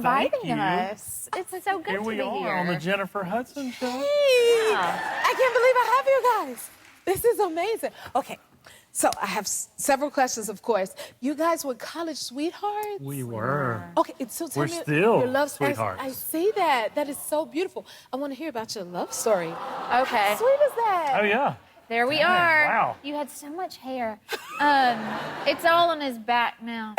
inviting us. It's so good Here to we be are here. on the Jennifer Hudson Show. Hey, Yeah. I can't believe I have you guys. This is amazing. Okay, so I have several questions, of course. You guys were college sweethearts? We were. Okay, so tell We're me still your love sweethearts. I see that. That is so beautiful. I want to hear about your love story. Okay. How sweet is that? Oh, yeah. There we Dang, are. wow. You had so much hair. It's all on his back now.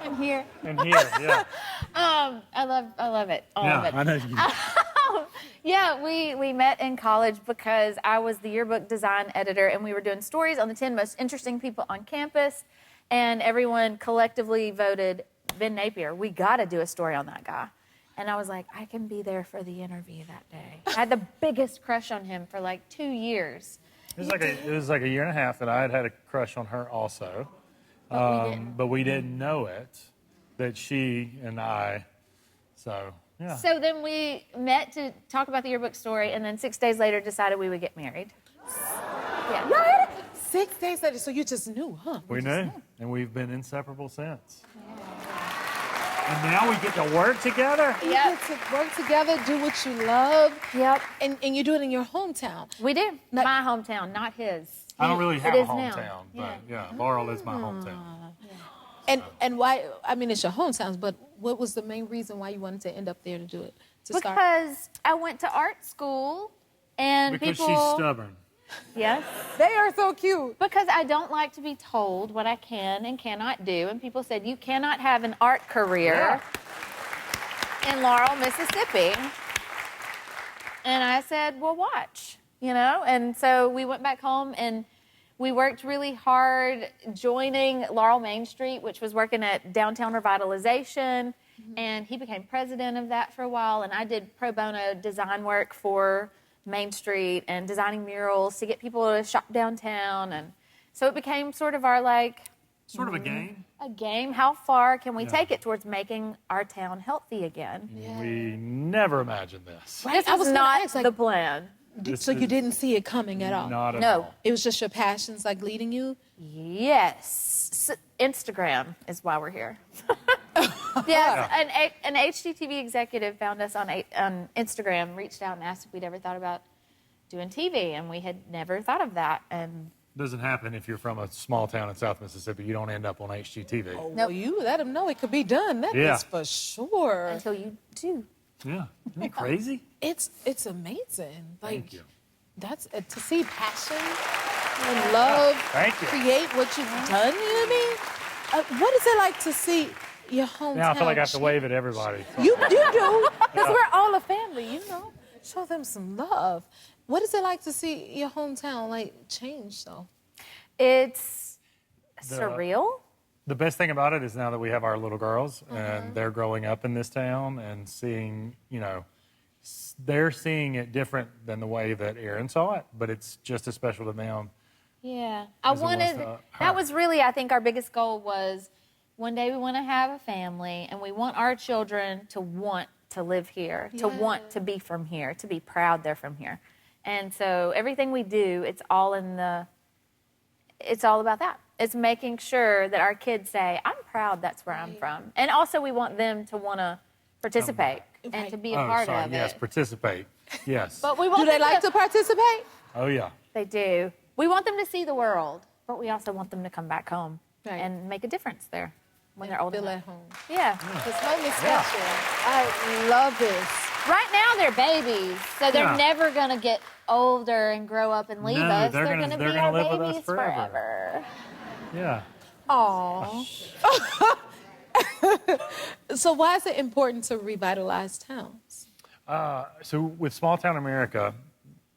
And here. And here, yeah. I love it. All of it. I know you. Yeah, we met in college because I was the yearbook design editor, and we were doing stories on the 10 most interesting people on campus, and everyone collectively voted Ben Napier. We got to do a story on that guy. And I was like, I can be there for the interview that day. I had the biggest crush on him for like 2 years. It was like a year and a half that I had a crush on her also. But we didn't know it, that she and I, so, yeah. So then we met to talk about the yearbook story, and then 6 days later decided we would get married. Yeah. What? 6 days later, so you just knew, huh? We knew, and we've been inseparable since. And now we get to work together. You get to work together, do what you love. Yep. And you do it in your hometown. We do. Not- My hometown, not his. I don't really have It a is now. hometown, but yeah, Laurel is my hometown. And why, I mean, it's your hometown, but what was the main reason why you wanted to end up there to do it? To start? Because I went to art school, and Because people... she's stubborn. Yes. They are so cute. Because I don't like to be told what I can and cannot do. And people said, you cannot have an art career in Laurel, Mississippi. And I said, well, watch, you know? And so we went back home, and we worked really hard joining Laurel Main Street, which was working at Downtown Revitalization. And he became president of that for a while. And I did pro bono design work for Main Street and designing murals to get people to shop downtown. And so it became sort of our, like... Sort of a game. A game. How far can we take it towards making our town healthy again? We never imagined this. Right? This I was was gonna not ask, like, the plan. So you didn't see it coming at all? Not at No. all. It was just your passions, like, leading you? Yes. Instagram is why we're here. Yes, an HGTV executive found us on Instagram, reached out and asked if we'd ever thought about doing TV, and we had never thought of that. And Doesn't happen if you're from a small town in South Mississippi. You don't end up on HGTV. Oh, well, you let them know it could be done. That is for sure. until you do. Yeah. Isn't it crazy? It's amazing. Like, Thank you. That's to see passion and love Thank you. create what you've done. You know what I mean? What is it like to see your hometown? Now I feel like I have to wave at everybody. You do, because we're all a family. You know, show them some love. What is it like to see your hometown like change? Though It's surreal. The best thing about it is now that we have our little girls and they're growing up in this town and seeing, you know, they're seeing it different than the way that Erin saw it, but it's just as special to them. Yeah. As it was to That her. was really, I think, our biggest goal was one day we want to have a family, and we want our children to want to live here, to want to be from here, to be proud they're from here. And so everything we do, it's all about that. It's making sure that our kids say, I'm proud that's where I'm from. And also we want them to want to participate and to be a part of Yes, it. participate. Yes. But we want do they them like to participate? Oh, yeah. They do. We want them to see the world, but we also want them to come back home and make a difference there when they're old Feel enough. at home. Yeah. This home is special. I love this. Right now they're babies, so they're Yeah. never gonna get older and grow up and leave No, us. they're They're gonna be live our with us babies forever. Yeah. Aww. So why is it important to revitalize towns? So with small town America,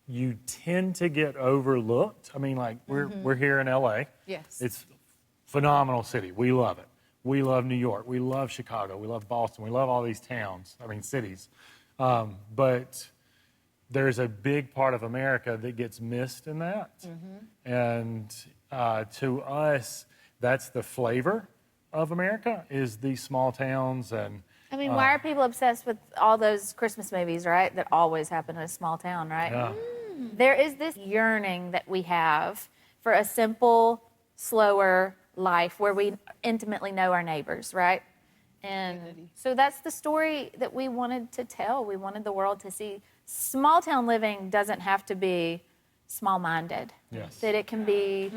you tend to get overlooked. I mean, like we're here in LA. Yes. It's a phenomenal city. We love it. We love New York. We love Chicago. We love Boston. We love all these towns. I mean, cities. But there's a big part of America that gets missed in that. And to us, that's the flavor of America, is these small towns. And I mean, why are people obsessed with all those Christmas movies, right? That always happen in a small town, right? yeah. There is this yearning that we have for a simple, slower life where we intimately know our neighbors, right? And so that's the story that we wanted to tell. We wanted the world to see small town living doesn't have to be small-minded. Yes. That it can be.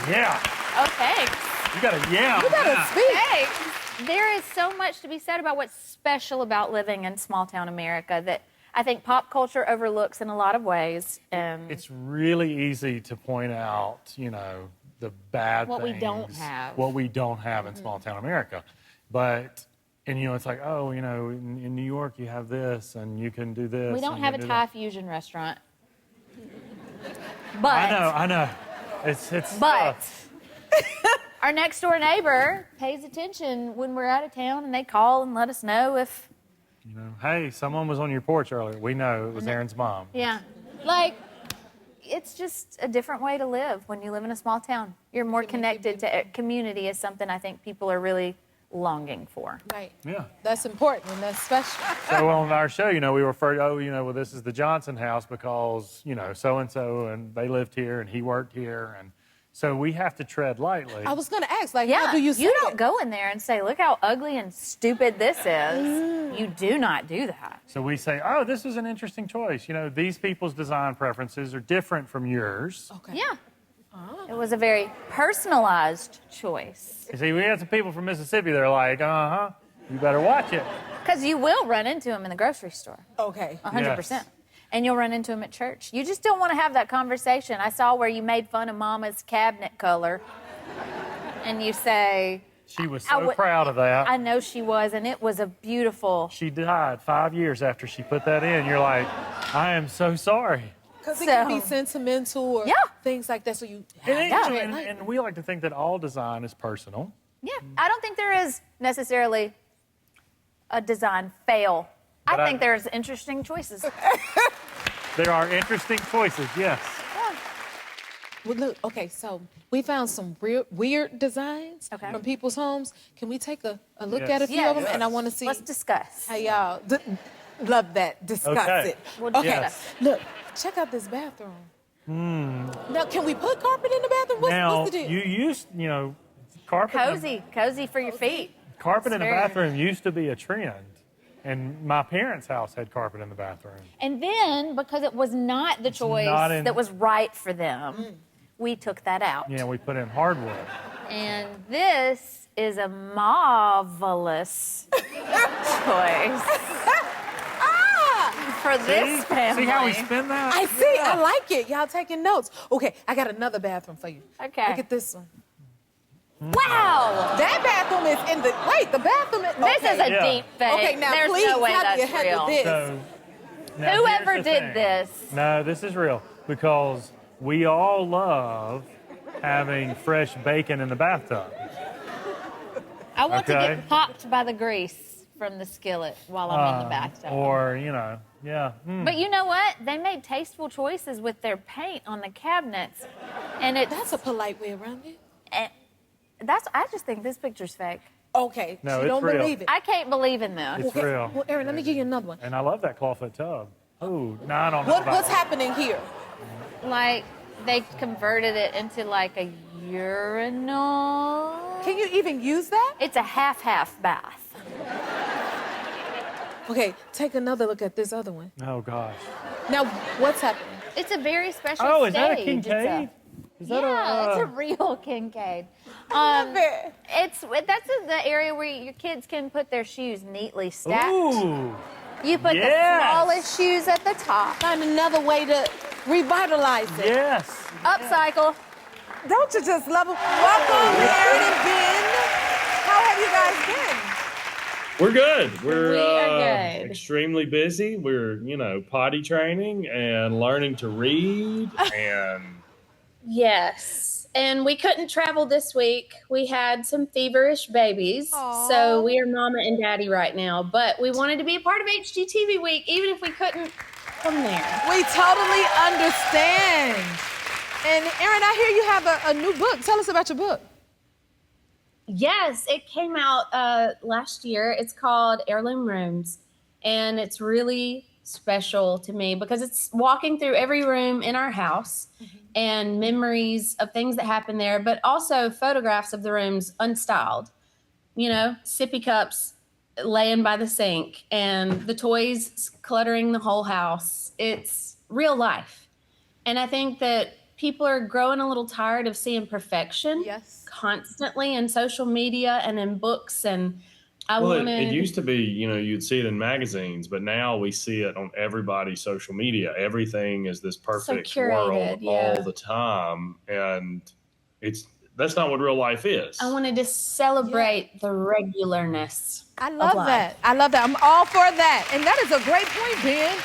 Yeah. Oh, thanks. You got to yeah. You gotta speak. Thanks. There is so much to be said about what's special about living in small-town America that I think pop culture overlooks in a lot of ways. It's really easy to point out, the bad What we things. don't have. What we don't have in small town America. But, it's like, in New York you have this and you can do this. We don't and have you a do Thai that. fusion restaurant. But I know. It's But tough. our next door neighbor pays attention when we're out of town, and they call and let us know if, Hey, someone was on your porch earlier. We know it was Erin's mom. yeah, it's just a different way to live when you live in a small town. You're more connected to community is something I think people are really longing for. Right. Yeah. That's important and that's special. So on our show, we refer to, this is the Johnson house because, so-and-so, and they lived here and he worked here. And so we have to tread lightly. I was going to ask, how Yeah, do you say you don't it? go in there and say, look how ugly and stupid this is. You do not do that. So we say, this is an interesting choice. These people's design preferences are different from yours. Okay. Yeah. It was a very personalized choice. You see, we had some people from Mississippi that are like, you better watch it. Because you will run into them in the grocery store. Okay. 100%. Yes. And you'll run into them at church. You just don't want to have that conversation. I saw where you made fun of Mama's cabinet color. And you say, She was so proud of that. I know she was, and it was a beautiful. She died 5 years after she put that in. You're like, I am so sorry. Because it can be So- sentimental or Yeah. things like that. So you And we like to think that all design is personal. Yeah, I don't think there is necessarily a design fail. But I think there's interesting choices. There are interesting choices, yes. Well, look, okay, so we found some weird designs Okay. from people's homes. Can we take a look Yes. at a few Yes. of them? And I want to see Let's discuss. how y'all love that. Discuss Okay. it. We'll Okay, discuss. look, check out this bathroom. Now, can we put carpet in the bathroom? Now, What's the deal? you used, carpet. Cozy for your feet. Carpet in the Very- bathroom used to be a trend. And my parents' house had carpet in the bathroom. And then, because it was not the choice not in- that was right for them, we took that out. We put in hardwood. And this is a marvelous choice for this family. See how we spin that? I see. I like it. Y'all taking notes. Okay, I got another bathroom for you. Okay. Look at this one. Wow! That bathroom is in the. Wait, the bathroom is. This is a Yeah. deep fake. Okay, now There's please no way have your that's head real. with this. So, now Whoever here's the did thing. this. No, this is real because we all love having fresh bacon in the bathtub. I want to Okay. get popped by the grease from the skillet while I'm in the bathtub. Or, yeah. But you know what? They made tasteful choices with their paint on the cabinets, and it's That's a polite way around it. I just think this picture's fake. Okay, No, you it's don't real. believe it. I can't believe in this. It's real. Well, Erin, let me give you another one. And I love that clawfoot tub. Oh, no, I don't know about What's that. happening here? Like they converted it into like a urinal. Can you even use that? It's a half bath. Okay, take another look at this other one. Oh, gosh. Now, what's happening? It's a very special Oh, stage. is that a Kincaid? Is that Yeah, it's a real Kincaid. Love it. That's the area where your kids can put their shoes neatly stacked. Ooh. You put Yes. the smallest shoes at the top. Find another way to revitalize it. Yes. Upcycle. Don't you just love it? Welcome, Erin and Ben. How have you guys been? We're good. We're We are good. extremely busy. We're, potty training and learning to read and Yes. And we couldn't travel this week. We had some feverish babies. Aw. So we are mama and daddy right now. But we wanted to be a part of HGTV week, even if we couldn't from there. We totally understand. And Erin, I hear you have a new book. Tell us about your book. Yes, it came out last year. It's called Heirloom Rooms. And it's really special to me because it's walking through every room in our house and memories of things that happened there, but also photographs of the rooms unstyled. sippy cups laying by the sink and the toys cluttering the whole house. It's real life. And I think that people are growing a little tired of seeing perfection constantly in social media and in books. And it used to be, you'd see it in magazines, but now we see it on everybody's social media. Everything is this perfect world all the time. And that's not what real life is. I wanted to celebrate the regularness. I love that. I love that. I'm all for that. And that is a great point, Ben.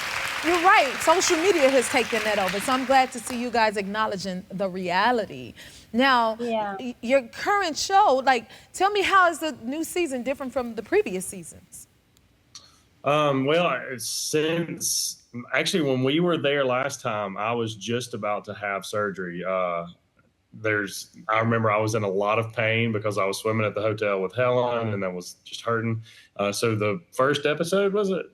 You're right. Social media has taken that over. So I'm glad to see you guys acknowledging the reality. Now, your current show, tell me, how is the new season different from the previous seasons? Since actually when we were there last time, I was just about to have surgery. I remember I was in a lot of pain because I was swimming at the hotel with Helen and I was just hurting. So the first episode, was it?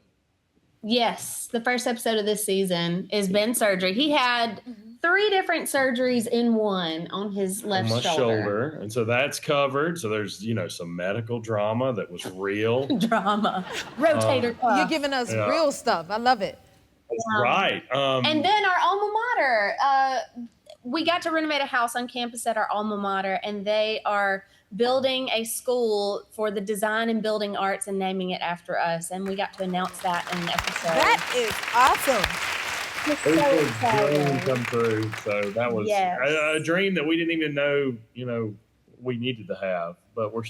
Yes, the first episode of this season is Ben's surgery. He had 3 different surgeries in one on his left shoulder. And so that's covered. So there's, some medical drama that was real. Rotator cuff. You're giving us real stuff. I love it. That's right. And then our alma mater. We got to renovate a house on campus at our alma mater, and they are building a school for the design and building arts and naming it after us. And we got to announce that in an episode. That is awesome. It was a dream come true. So that was a dream that we didn't even know, we needed to have, but we're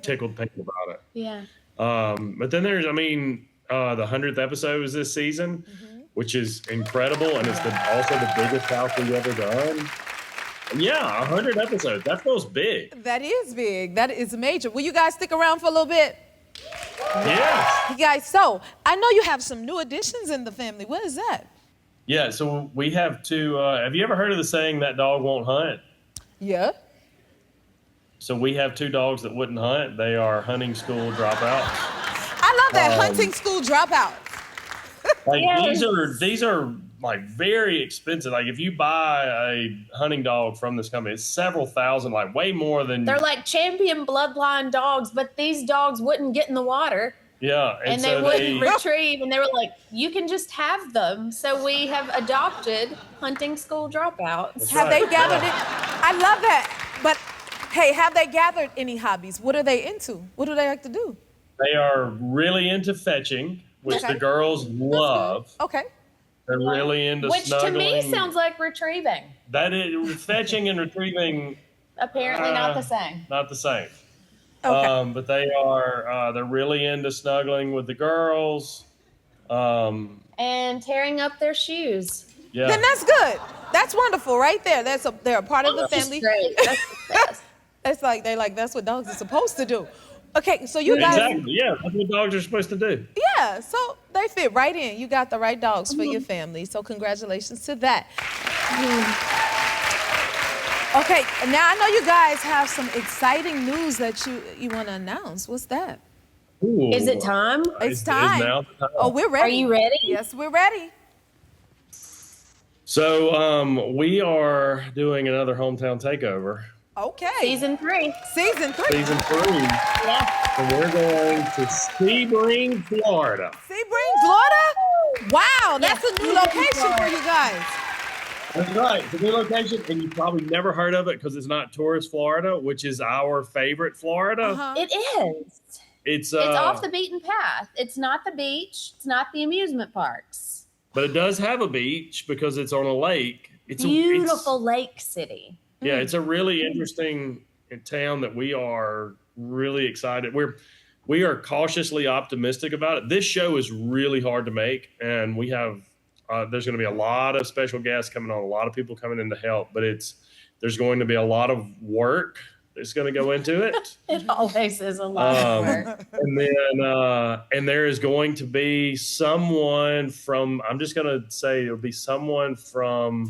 tickled pink about it. Yeah. But then there's, the 100th episode is this season, which is incredible. And it's also the biggest house we've ever done. Yeah, 100 episodes. That feels big. That is big. That is major. Will you guys stick around for a little bit? Yes. You guys, so I know you have some new additions in the family. What is that? Yeah, so we have 2. Have you ever heard of the saying, that dog won't hunt? Yeah. So we have 2 dogs that wouldn't hunt. They are hunting school dropouts. I love that, hunting school dropouts. These are very expensive. If you buy a hunting dog from this company, it's several thousand, way more than. They're like champion bloodline dogs, but these dogs wouldn't get in the water. Yeah. And they wouldn't retrieve, and they were like, you can just have them. So we have adopted hunting school dropouts. Have they gathered it? I love that. But hey, have they gathered any hobbies? What are they into? What do they like to do? They are really into fetching, which the girls love. Okay. They're really into snuggling. Which to me sounds like retrieving. That is, fetching and retrieving. Apparently not the same. Not the same. Okay. But they are, they're really into snuggling with the girls. And tearing up their shoes. Yeah. Then that's good. That's wonderful right there. They're a part of the family. Great. That's the best. That's what dogs are supposed to do. Okay, so you guys. Exactly. Yeah, that's what dogs are supposed to do. Yeah, so they fit right in. You got the right dogs for your family. So congratulations to that. Okay, now I know you guys have some exciting news that you want to announce. What's that? Ooh. Is it time? It's time. Is now the time. Oh, we're ready. Are you ready? Yes, we're ready. So we are doing another hometown takeover. Okay. Season 3. Season 3. Season 3. Yeah. And we're going to Sebring, Florida. Sebring, Florida? Wow, that's a new location for you guys. That's right. It's a new location, and you probably never heard of it because it's not tourist Florida, which is our favorite Florida. Uh-huh. It is. It's off the beaten path. It's not the beach. It's not the amusement parks. But it does have a beach because it's on a lake. It's Beautiful lake city. Yeah, it's a really interesting town that we are really excited. We are cautiously optimistic about it. This show is really hard to make, and we have there's going to be a lot of special guests coming on, a lot of people coming in to help, but there's going to be a lot of work that's going to go into it. It always is a lot of work. And then and there is going to be someone from, I'm just going to say it'll be someone from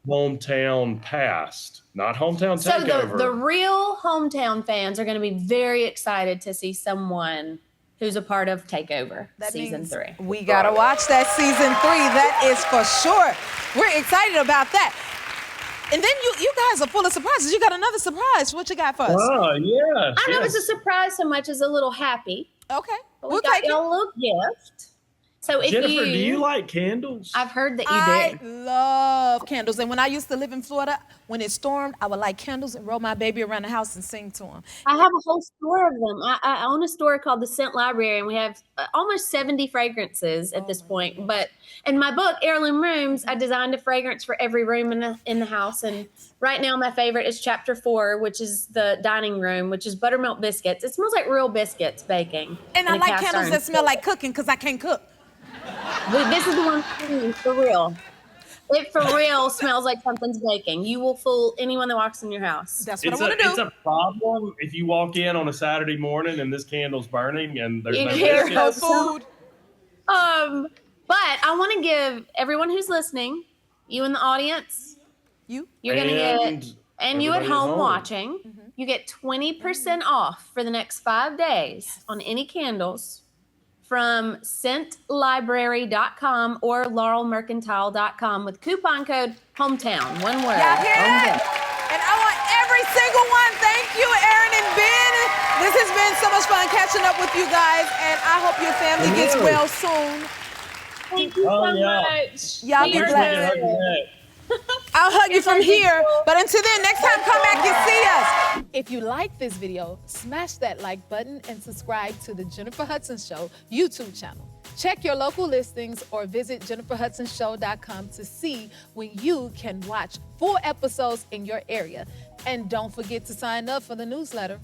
Hometown Past, not Hometown Takeover. So the real hometown fans are going to be very excited to see someone who's a part of Takeover season 3. We got to watch that season 3. That is for sure. We're excited about that. And then you guys are full of surprises. You got another surprise. What you got for us? Oh, yeah. I don't know if it's a surprise so much as a little happy. Okay. But we got y'all a little gift. So if Jennifer, do you like candles? I've heard that you I do. love candles. And when I used to live in Florida, when it stormed, I would light candles and roll my baby around the house and sing to him. I have a whole store of them. I own a store called the Scent Library, and we have almost 70 fragrances at this point. But in my book, Heirloom Rooms, I designed a fragrance for every room in the house. And right now, my favorite is Chapter 4, which is the dining room, which is buttermilk biscuits. It smells like real biscuits baking. And I in a like cast candles iron. that smell like cooking because I can't cook. This is the one for real. It for real smells like something's baking. You will fool anyone that walks in your house. That's what It's I want to do. It's a problem if you walk in on a Saturday morning and this candle's burning and there's You no hear No biscuits. food. But I want to give everyone who's listening, you in the audience, you're going to get, and you at everybody home watching, you get 20% off for the next 5 days on any candles from scentlibrary.com or laurelmercantile.com with coupon code HOMETOWN. One word. Y'all hear that? And I want every single one. Thank you, Erin and Ben. This has been so much fun catching up with you guys, and I hope your family gets well soon. Thank you so much. Y'all be We are blessed. good. I'll hug you from here. But until then, next time, come back and see us. If you like this video, smash that like button and subscribe to the Jennifer Hudson Show YouTube channel. Check your local listings or visit jenniferhudsonshow.com to see when you can watch full episodes in your area. And don't forget to sign up for the newsletter.